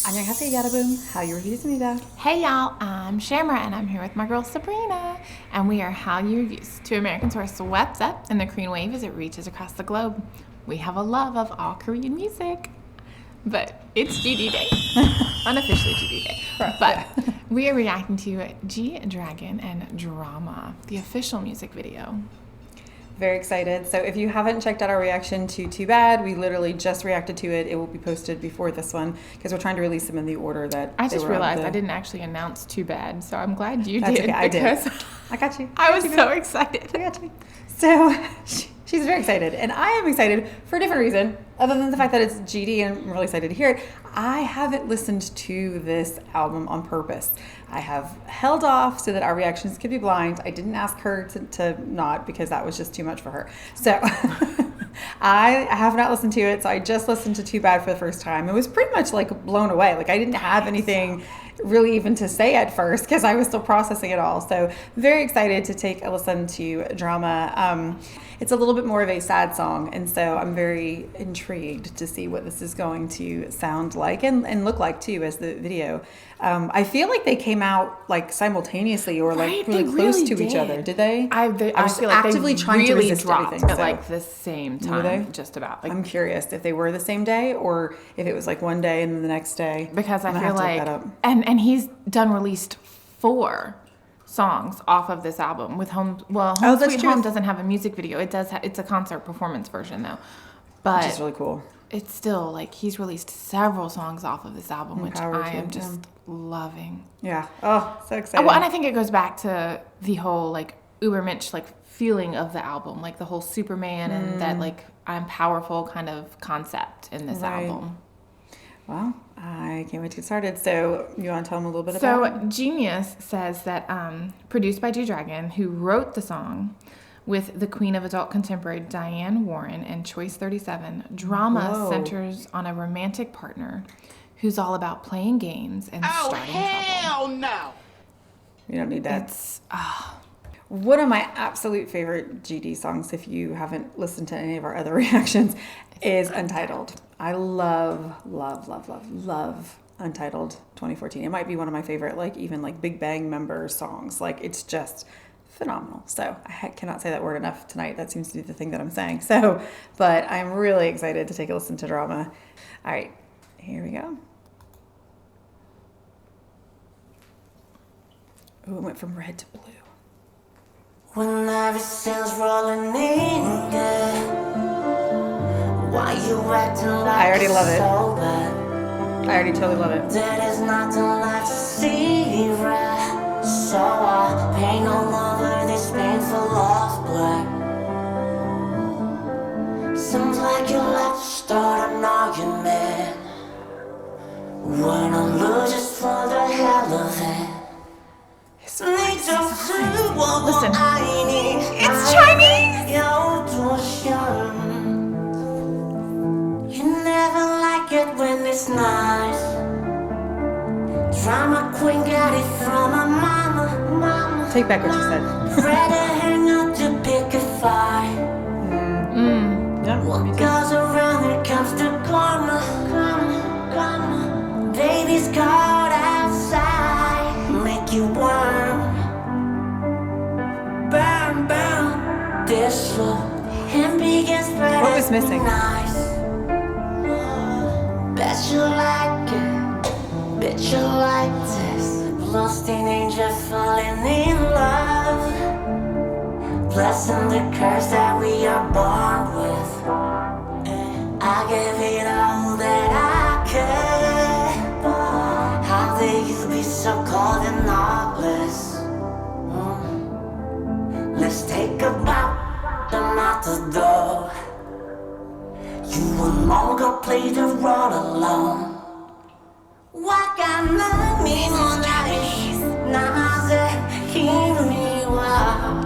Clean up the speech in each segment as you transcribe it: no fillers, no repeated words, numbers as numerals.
안녕하세요, 여러분. Hallyu Reviews. Hey y'all, I'm Shamra and I'm here with my girl Sabrina, and we are Hallyu Reviews, two Americans who are swept up in the Korean wave as it reaches across the globe. We have a love of all Korean music, but it's GD Day, unofficially GD Day. But we are reacting to G-Dragon and Drama, the official music video. Very excited. So if you haven't checked out our reaction to Too Bad, we literally just reacted to it. It will be posted before this one because we're trying to release them in the order that I just realized I didn't actually announce Too Bad, so I'm glad you That's did. Okay, I did. I got you. I was so excited. I got you. So she's very excited, and I am excited for a different reason, other than the fact that it's GD and I'm really excited to hear it. I haven't listened to this album on purpose. I have held off so that our reactions could be blind. I didn't ask her to not because that was just too much for her. So I have not listened to it. So I just listened to Too Bad for the first time. It was pretty much like blown away. Like I didn't have anything really even to say at first because I was still processing it all. So very excited to take a listen to Drama. It's a little bit more of a sad song, and so I'm very intrigued to see what this is going to sound like and look like too as the video. I feel like they came out like simultaneously or like really close to each other. Did they? I feel like actively they trying really to resist dropped everything, at like the same time. Were they? Just about. Like, I'm curious if they were the same day or if it was like one day and then the next day. Because I feel have to like, look that up. and he's released 4 songs off of this album with Home. Well, Home Sweet Home doesn't have a music video. It does. It's a concert performance version though, but which is really cool. It's still like he's released several songs off of this album, which I am just loving. Yeah. Oh, so excited. Well, and I think it goes back to the whole like Ubermensch like feeling of the album, like the whole Superman and that like I'm powerful kind of concept in this album. Well, I can't wait to get started. So you want to tell them a little bit about it? So Genius says that produced by G-Dragon, who wrote the song with the queen of adult contemporary Diane Warren and Choice 37, Drama centers on a romantic partner who's all about playing games and starting trouble. Oh, hell no! You don't need that. It's... One of my absolute favorite GD songs, if you haven't listened to any of our other reactions, is Untitled. I love Untitled 2014. It might be one of my favorite, like even like Big Bang member songs. Like it's just phenomenal. So I cannot say that word enough tonight. That seems to be the thing that I'm saying. So, but I'm really excited to take a listen to Drama. All right, here we go. Oh, it went from red to blue. When everything's rolling in good, why you acting like I already love it. So bad? I already totally love it. There is nothing left to see red, so I paint all over this painful lost black. Seems like you like to start an argument when I lose just for the hell of it. Listen, it's Chinese! You never like it when it's nice. Drama queen got it from my mama. Take back what you said. Ready hang out to pick a fight. Yeah, What goes around here comes to karma. Baby's caught outside, make you warm. Burn, this look and begins better. What was missing? Nice. Bet you like it, bet you like this. Lost in angel falling in love. Blessing the curse that we are born with. I gave it all that I could. How dare you be so cold and heartless? Let's take a bow, I'm out the door. You will no longer play the role alone.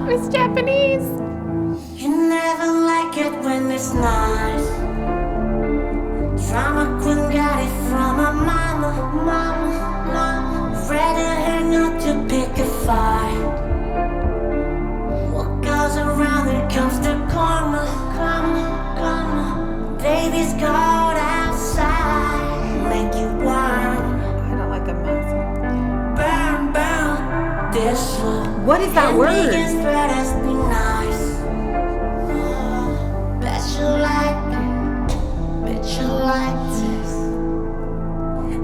It's Japanese. You never like it when it's nice. Drama queen got it from my mama. Ready hang out to pick a fight. What goes around it comes to karma. Baby's caught outside, make you warm. What is that word? Begins spread us be nice. Bet you like it. Bet you like this.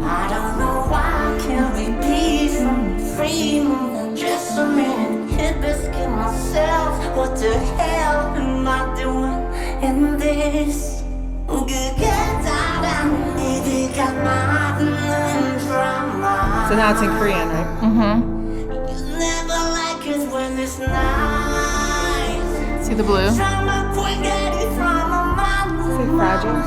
I don't know why can't we be free? Just a minute, hit biscuit myself. What the hell am I doing in this? So now it's in Korean, right? You never like it when it's nice. See the blue? Is it fragile?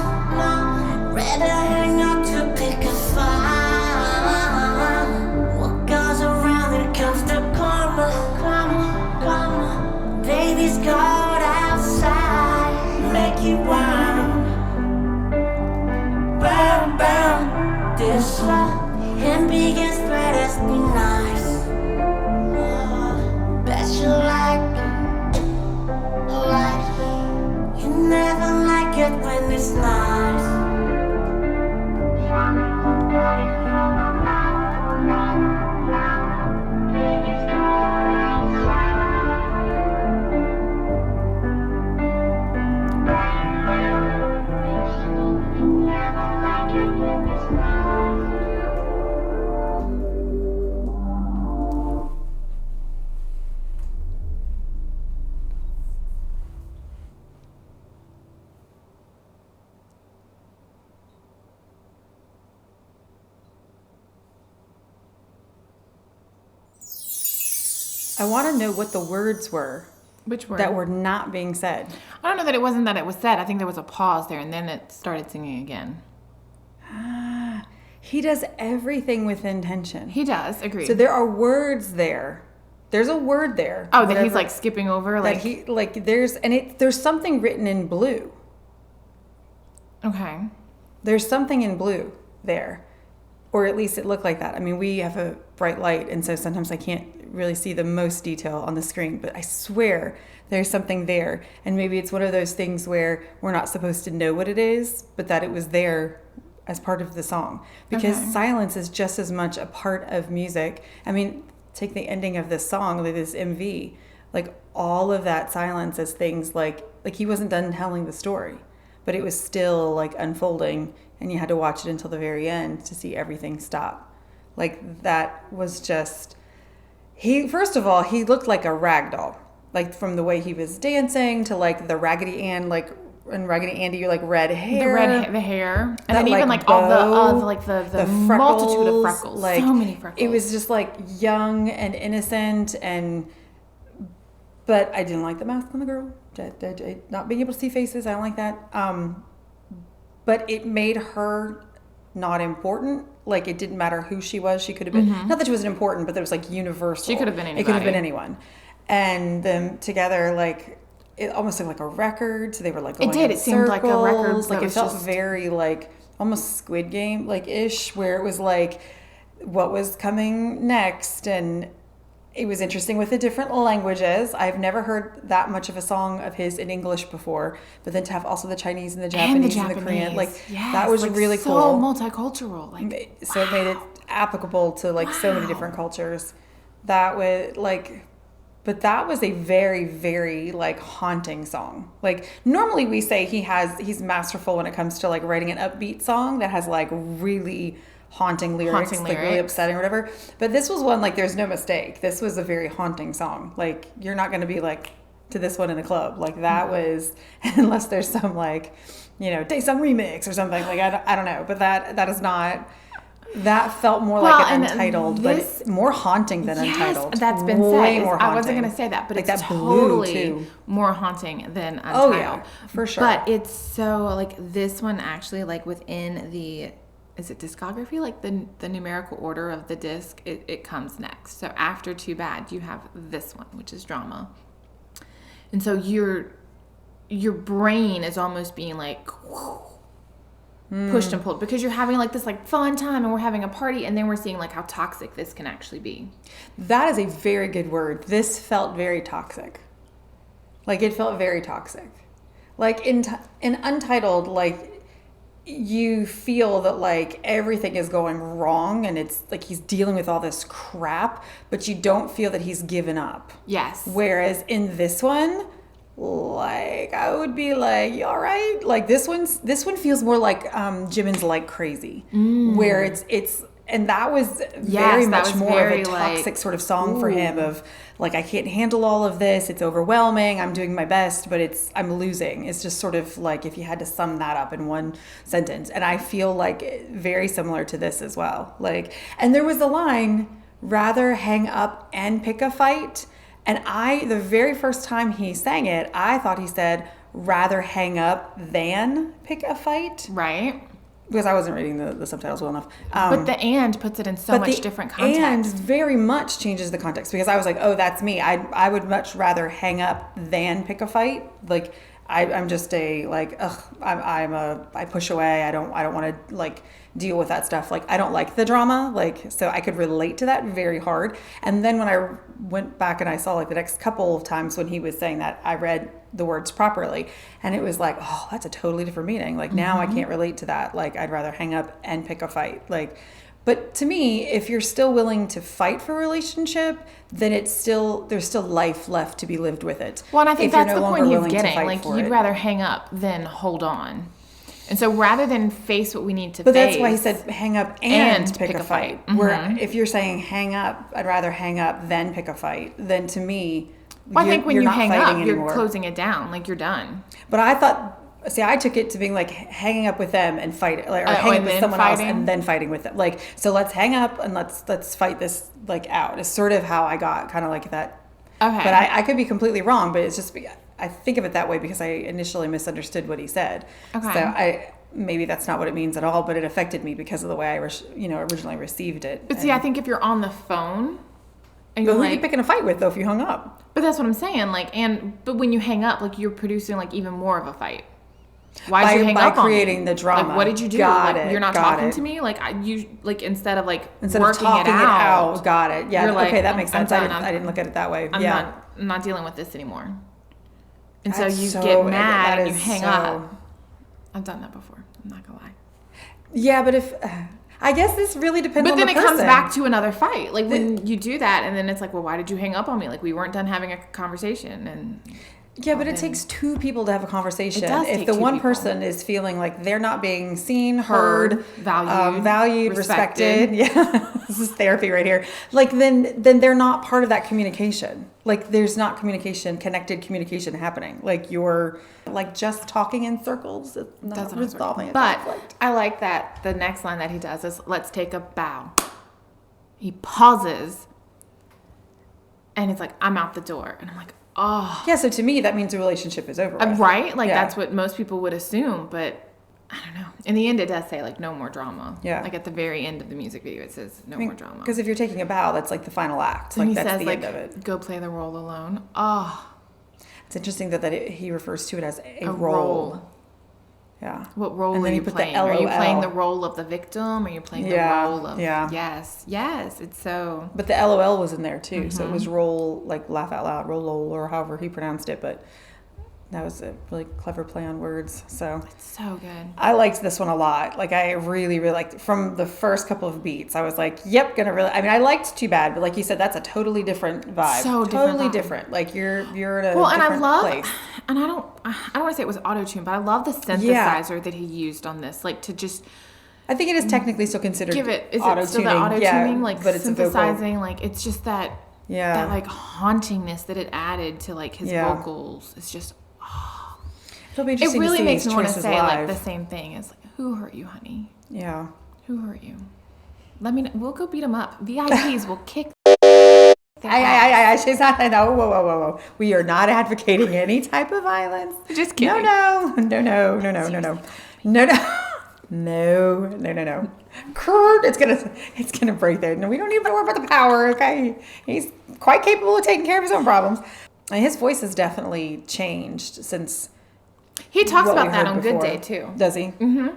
Rather hang out to pick a fight. What goes around it comes to karma. Baby's cold outside. Make you burn. This love and begins spread us be nice. Bet you like it. You never like it when it's nice. I want to know what the words were Which word? that were not being said. I don't know that it wasn't that it was said. I think there was a pause there, and then it started singing again. He does everything with intention. He does, agreed. So there are words there. There's a word there. oh, that he's whatever- like skipping over? that Like, he like there's something written in blue. okay. There's something in blue there. Or at least it looked like that. I mean, we have a bright light, and so sometimes I can't really see the most detail on the screen, but I swear there's something there. And maybe it's one of those things where we're not supposed to know what it is, but that it was there as part of the song. Because Okay. silence is just as much a part of music. I mean, take the ending of this song, like this MV, like all of that silence is things like he wasn't done telling the story, but it was still like unfolding, and you had to watch it until the very end to see everything stop. Like that was just, first of all, he looked like a rag doll, like from the way he was dancing to like the Raggedy Ann, like in Raggedy Andy, you're like red hair. The hair. And That, then even like, like all bow, the like the the multitude of freckles, freckles. like, so many freckles. It was just like young and innocent, but I didn't like the mask on the girl. Not being able to see faces, I don't like that. But it made her not important. Like it didn't matter who she was. She could have been, not that she wasn't important, but there was like universal. She could have been It could have been anybody. anyone. And them together, like it almost looked like a record. So they were like going did. in It seemed like a record circles. that Like it was felt just- very like almost Squid Game like ish, where it was like what was coming next. And it was interesting with the different languages. I've never heard that much of a song of his in English before, but then to have also the Chinese and the Japanese and the Korean, like Yes, that was like, really so cool. multicultural. Like So it made it applicable to like so many different cultures. That was like, but that was a very, very like haunting song. Like normally we say he's masterful when it comes to like writing an upbeat song that has like really haunting lyrics, like really lyrics. upsetting or whatever. But this was one like there's no mistake. This was a very haunting song. Like you're not going to be like to this one in the club. Like that was, unless there's some like, Daysung remix or something. Like I don't know. But that is not. That felt more Well, like an and Untitled, this- but more haunting than yes, Untitled. that's been Way said. more haunting. I wasn't going to say that, but Like it's that blue, totally too. more haunting than Untitled. Oh, yeah, for sure. But it's so like this one actually like within the discography, like the numerical order of the disc, it comes next. So after Too Bad, you have this one, which is Drama. And so your brain is almost being like pushed and pulled because you're having like this like fun time and we're having a party, and then we're seeing like how toxic this can actually be. That is a very good word. This felt very toxic. Like it felt very toxic. Like in Untitled, like you feel that like everything is going wrong and it's like he's dealing with all this crap, but you don't feel that he's given up. Yes. Whereas in this one, like I would be like, you all right? Like this one feels more like Jimin's Like Crazy, where it's and that was very much more of a toxic sort of song for him of like, I can't handle all of this. It's overwhelming. I'm doing my best, but I'm losing. It's just sort of like if you had to sum that up in one sentence. And I feel like very similar to this as well. Like, and there was a line, rather hang up and pick a fight. And the very first time he sang it, I thought he said, rather hang up than pick a fight. Right. Because I wasn't reading the subtitles well enough. But the and puts it in so much different context. And very much changes the context because I was like, oh, that's me. I would much rather hang up than pick a fight. Like I'm just I push away. I don't want to like deal with that stuff. Like I don't like the drama. Like so I could relate to that very hard. And then when I went back and I saw like the next couple of times when he was saying that, I read the words properly and it was like, oh, that's a totally different meaning. Like now I can't relate to that. Like I'd rather hang up and pick a fight. Like, but to me, if you're still willing to fight for a relationship, then there's still life left to be lived with it. Well, and I think if you're that's no the longer point he's willing to getting. fight Like for you'd it. rather hang up than hold on. And so rather than face what we need to But face. that's why he said hang up and pick a fight. Mm-hmm. Where if you're saying hang up, I'd rather hang up than pick a fight, then to me, well, I think when you're you not hang up, fighting you're anymore. closing it down. Like you're done. But I thought, I took it to being like hanging up with them and fight, like, or hanging up with someone else and then fighting with them. Like, so let's hang up and let's fight this like out. It's sort of how I got kind of like that. Okay. But I could be completely wrong, but it's just, I think of it that way because I initially misunderstood what he said. Okay. So maybe that's not what it means at all, but it affected me because of the way I originally received it. But see, I think if you're on the phone and But you're who are like, you picking a fight with though if you hung up? but that's what I'm saying. Like, but when you hang up, like you're producing like even more of a fight. Why did you hang up on me? By creating the drama. Like, what did you do? Got like, it. You're not Got talking it. to me. Like instead of Instead working of talking it out. Got it. Yeah. You're like, okay, that makes I'm sense. done. I didn't look at it that way. I'm yeah. not dealing with this anymore. And That's so you so- get mad that and you is hang so- up. I've done that before. I'm not gonna lie. Yeah, but if I guess this really depends But on then the it comes person. back to another fight. Like when you do that, and then it's like, well, why did you hang up on me? Like we weren't done having a conversation, and Yeah, but it takes two people to have a conversation. It does If take the two one people. person is feeling like they're not being seen, heard, valued, respected, yeah, this is therapy right here. Like then they're not part of that communication. Like there's not connected communication happening. Like you're like just talking in circles. It's not That's what resolving a But conflict. I like that the next line that he does is, let's take a bow. He pauses and he's like, I'm out the door. And I'm like, oh. Yeah, so to me that means the relationship is over. with. Right? Like Yeah. that's what most people would assume. But I don't know. In the end, it does say like no more drama. Yeah. Like at the very end of the music video, it says no more drama. Because if you're taking a bow, that's like the final act. And Like he that's says the like, end of it. go play the role alone. Oh, It's interesting that he refers to it as a a role. role. Yeah. What role And are then you you put playing? the Are you playing LOL. the role of the victim? Or are you playing the Yeah, role of yeah. Yes. It's so But the LOL was in there too, so it Mm-hmm. was roll, like laugh out loud, roll, or however he pronounced it. But that was a really clever play on words. So so good. I liked this one a lot. Like I really, really liked from the first couple of beats. I was like, yep, gonna really. I mean, I liked Too Bad, but like you said, that's a totally different vibe. So different totally vibe. different. Like you're in a Well, and I different love, place. and I don't want to say it was auto-tune, but I love the synthesizer Yeah. that he used on this, like to just I think it is technically still considered give it. Is it auto-tuning. still the auto-tuning? Yeah, Like but it's a vocal. synthesizing, like it's just that Yeah. that like hauntingness that it added to like his Yeah. vocals. It's just It'll be it interesting really to see makes his me want to choices say like live. the same thing. It's like, who hurt you, honey? Yeah. Who hurt you? Let me know. We'll go beat them up. VIPs will kick. She's not. No, whoa. We are not advocating any type of violence. Just kidding. No. Kurt, it's gonna break there. No, we don't need to worry about the power. Okay, he's quite capable of taking care of his own problems. And his voice has definitely changed since. He talks what we about that heard on before. Good Day too. Does he? Mm-hmm.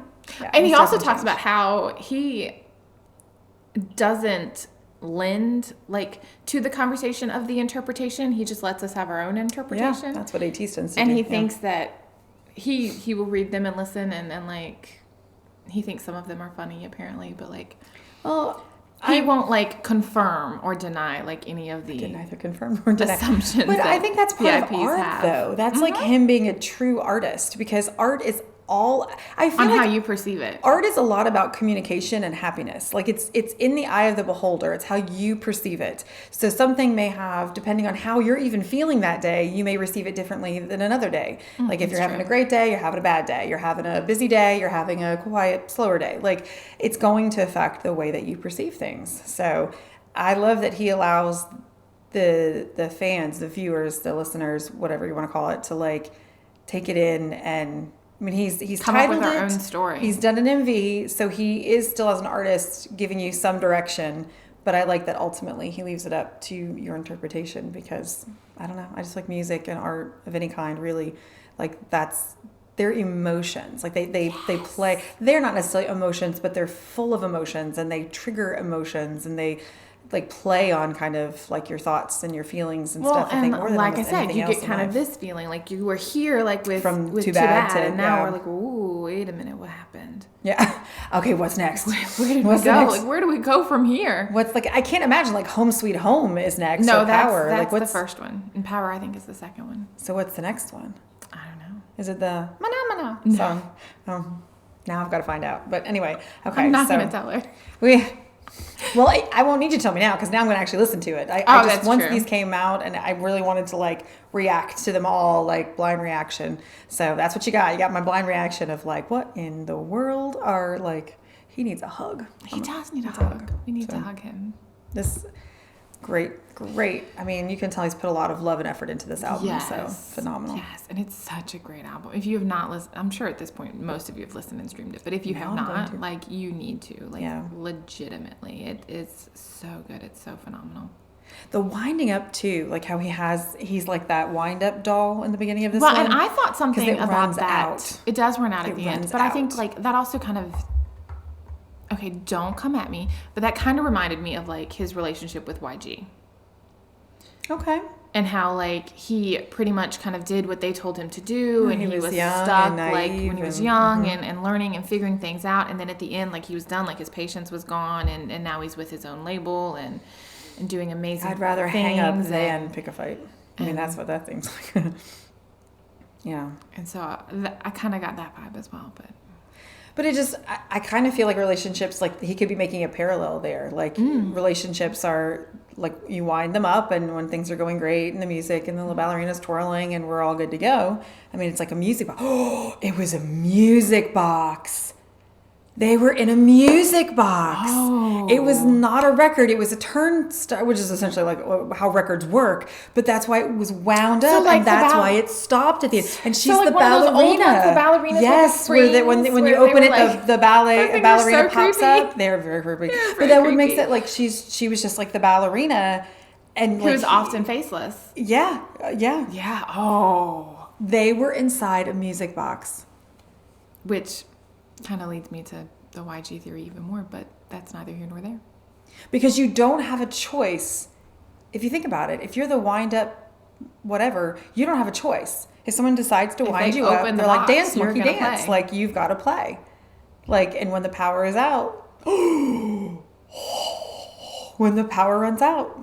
Yeah, And he he's also definitely talks changed. about how he doesn't lend like to the conversation of the interpretation. He just lets us have our own Yeah, interpretation. that's what AT tends to And do. he yeah. thinks that he will read them and listen and like he thinks some of them are funny apparently, but like, Well, he won't like confirm or deny like any of the didn't either confirm or deny. assumptions. But I think that's part of PIPs art, have. though. That's like him being a true artist, because art is all. I feel on like how you perceive it. art is a lot about communication and happiness. Like it's in the eye of the beholder. It's how you perceive it. So something may have, depending on how you're even feeling that day, you may receive it differently than another day. Like if you're having a great day, you're having a bad day. You're having a busy day, you're having a quiet, slower day. Like it's going to affect the way that you perceive things. So I love that he allows the fans, the viewers, the listeners, whatever you want to call it, to like take it in. And I mean, he's Come up titled with our it. own story. He's done an MV, so he is still, as an artist, giving you some direction. But I like that ultimately he leaves it up to your interpretation, because I don't know. I just like music and art of any kind, really. Like that's their emotions. Like they play. They're not necessarily emotions, but they're full of emotions, and they trigger emotions, and they like play on kind of like your thoughts and your feelings and stuff. I think more than like I almost said, anything you else get in kind of life. this feeling like you were here, like with Too Bad to, and now yeah. we're like, ooh, wait a minute, what happened? Yeah. Okay, what's next? Where did What's we the go? next? Like, where do we go from here? What's like? I can't imagine like Home Sweet Home is next. No, or Power. that's Like what's the first one, and Power I think is the second one. So what's the next one? I don't know. Is it the Mana Mana song? Oh, now I've got to find out. But anyway, okay. I'm not so gonna tell her. Well, I won't need you to tell me now, because now I'm going to actually listen to it. I just that's once true. these came out, and I really wanted to like react to them all, like blind reaction. So that's what you got. You got my blind reaction of like, what in the world are like? He needs a hug. He does need a hug. We need to hug him. This great. I mean, you can tell he's put a lot of love and effort into this album. So phenomenal. Yes, and it's such a great album. If you have not listened, I'm sure at this point most of you have listened and streamed it. But if you have I'm going not, to. like you need to, like Yeah. legitimately, it is so good. It's so phenomenal. The winding up too, like how he's like that wind up doll in the beginning of this Well, one. and I thought something it about runs that. out. It does run out at It the end, runs but I think out. like that also kind of. Okay, don't come at me, but that kind of reminded me of like his relationship with YG. Okay. And how like he pretty much kind of did what they told him to do, and He he was was young stuck and like naive when he was and- young and learning and figuring things out, and then at the end like he was done, like his patience was gone, and now he's with his own label and doing amazing I'd rather hang up things than pick a fight. I mean, that's what that seems like. Yeah. and so I kind of got that vibe as well, But it just, I kind of feel like relationships, like he could be making a parallel there. Like relationships are like you wind them up, and when things are going great and the music and the ballerina's twirling and we're all good to go. I mean, it's like a music box. Oh, it was a music box. They were in a music box. Oh. It was not a record. It was a turnstile, which is essentially like how records work. But that's why it was wound So, up, like, and the that's ball- why it stopped at the end. And she's like the one of those ballerina. old ones, the ballerinas with the yes, where when springs, you where open they it, were like- the ballet I think ballerina they're so pops creepy. up. They're very creepy. They're But very that would make creepy. it like she was just like the ballerina, and he like was often faceless. yeah. Yeah. Oh. They were inside a music box. Which kind of leads me to the YG theory even more, but that's neither here nor there. Because you don't have a choice. If you think about it, if you're the wind up whatever, you don't have a choice. If someone decides to If wind they you up, open the they're like, box, dance, you're monkey, gonna dance. play. Like, you've got to play. Like, and when the power is out, when the power runs out,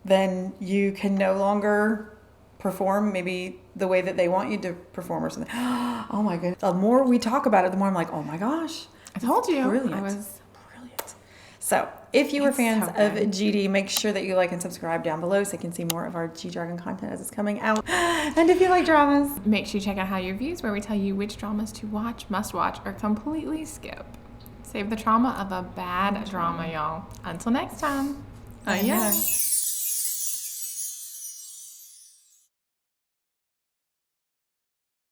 then you can no longer perform maybe the way that they want you to perform or something. Oh my goodness. The more we talk about it, the more I'm like, oh my gosh. I told you. Brilliant. I was Brilliant. So, if you were It's fans so of good. GD, make sure that you like and subscribe down below so you can see more of our G-Dragon content as it's coming out. And if you like dramas, Make sure you check out Hallyu Reviews, where we tell you which dramas to watch, must watch, or completely skip. Save the trauma of a bad drama, y'all. Until next time. yeah. Adios.